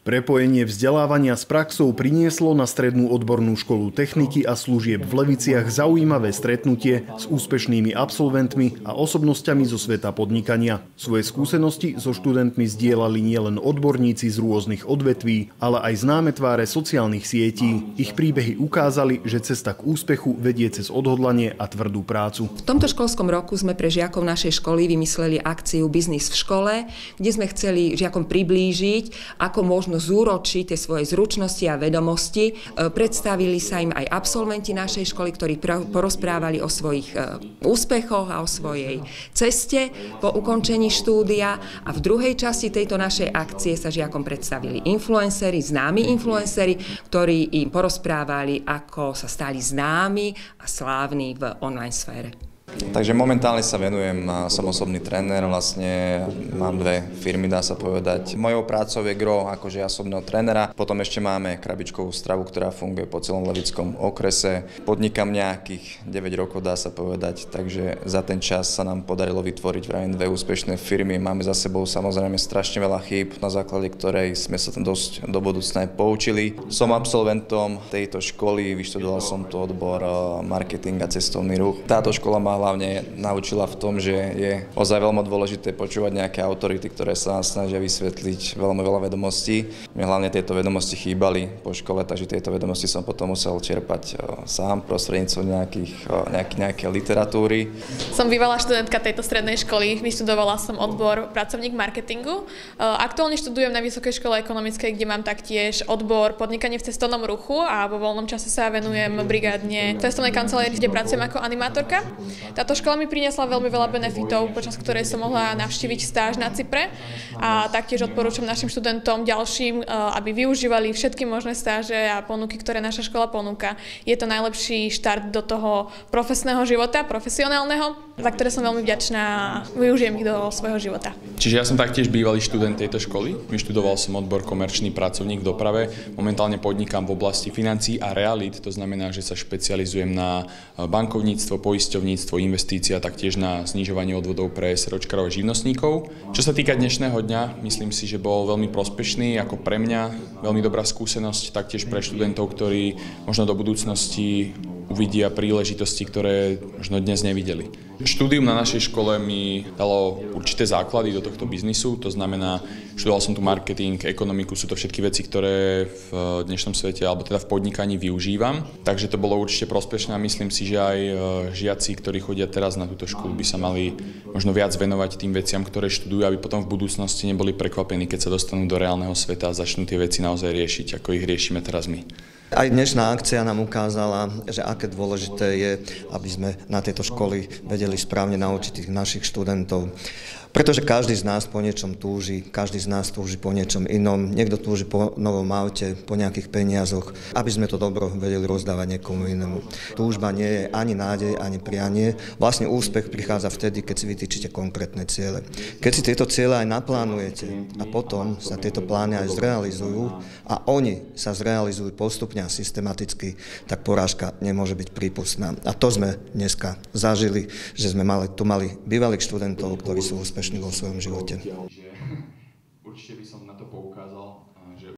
Prepojenie vzdelávania s praxou prinieslo na Strednú odbornú školu techniky a služieb v Leviciach zaujímavé stretnutie s úspešnými absolventmi a osobnosťami zo sveta podnikania. Svoje skúsenosti so študentmi zdieľali nielen odborníci z rôznych odvetví, ale aj známe tváre sociálnych sietí. Ich príbehy ukázali, že cesta k úspechu vedie cez odhodlanie a tvrdú prácu. V tomto školskom roku sme pre žiakov našej školy vymysleli akciu Biznis v škole, kde sme chceli žiakom priblížiť, ako možno zúročiť tie svoje zručnosti a vedomosti. Predstavili sa im aj absolventi našej školy, ktorí porozprávali o svojich úspechoch a o svojej ceste po ukončení štúdia. A v druhej časti tejto našej akcie sa žiakom predstavili influenceri, známi influenceri, ktorí im porozprávali, ako sa stali známi a slávni v online sfére. Takže momentálne sa venujem, som osobný tréner, vlastne mám 2 firmy, dá sa povedať. Mojou prácou je gro akože osobného trénera, potom ešte máme krabičkovú stravu, ktorá funguje po celom levickom okrese. Podnikám nejakých 9 rokov, dá sa povedať, takže za ten čas sa nám podarilo vytvoriť vraj 2 úspešné firmy. Máme za sebou samozrejme strašne veľa chýb, na základe ktorej sme sa tam dosť do budúcna aj poučili. Som absolventom tejto školy, vyštudoval som tu odbor marketing a cestovný ruch. Táto škola má hlavne naučila v tom, že je ozaj veľmi dôležité počúvať nejaké autority, ktoré sa snažia vysvetliť veľmi veľa vedomostí. Mne hlavne tieto vedomosti chýbali po škole, takže tieto vedomosti som potom musel čerpať sám prostredníctvom nejakej literatúry. Som bývalá študentka tejto strednej školy, vyštudovala som odbor pracovník marketingu. Aktuálne študujem na Vysokej škole ekonomickej, kde mám taktiež odbor podnikanie v cestovnom ruchu a vo voľnom čase sa venujem brigádne v cestovnej kancelárii, kde pracujem ako animátorka. Táto škola mi priniesla veľmi veľa benefitov, počas ktorej som mohla navštíviť stáž na Cypre a taktiež odporúčam našim študentom ďalším, aby využívali všetky možné stáže a ponuky, ktoré naša škola ponúka. Je to najlepší štart do toho profesného života, profesionálneho, za ktoré som veľmi vďačná a využijem ich do svojho života. Čiže ja som taktiež bývalý študent tejto školy. Vyštudoval som odbor komerčný pracovník v doprave. Momentálne podnikám v oblasti financií a realít, to znamená, že sa špecializujem na bankovníctvo, poisťovníctvo, investícia, taktiež na znižovanie odvodov pre SROčkarov a živnostníkov. Čo sa týka dnešného dňa, myslím si, že bol veľmi prospešný ako pre mňa, veľmi dobrá skúsenosť, taktiež pre študentov, ktorí možno do budúcnosti uvidia príležitosti, ktoré možno dnes nevideli. Štúdium na našej škole mi dalo určité základy do tohto biznisu, to znamená, študoval som tu marketing, ekonomiku, sú to všetky veci, ktoré v dnešnom svete, alebo teda v podnikaní využívam. Takže to bolo určite prospešné a myslím si, že aj žiaci, ktorí chodia teraz na túto školu, by sa mali možno viac venovať tým veciam, ktoré študujú, aby potom v budúcnosti neboli prekvapení, keď sa dostanú do reálneho sveta a začnú tie veci naozaj riešiť, ako ich riešime teraz my. Aj dnešná akcia nám ukázala, že aké dôležité je, aby sme na tieto školy vedeli správne naučiť tých našich študentov. Pretože každý z nás po niečom túži, každý z nás túži po niečom inom, niekto túži po novom aute, po nejakých peniazoch, aby sme to dobro vedeli rozdávať niekomu inému. Túžba nie je ani nádej, ani prianie. Vlastne úspech prichádza vtedy, keď si vytýčite konkrétne ciele. Keď si tieto ciele aj naplánujete a potom sa tieto plány aj zrealizujú a oni sa zrealizujú postupne a systematicky, tak porážka nemôže byť prípustná. A to sme dneska zažili, že sme tu mali bývalých študentov, ktorí sú úspešní vo svojom živote.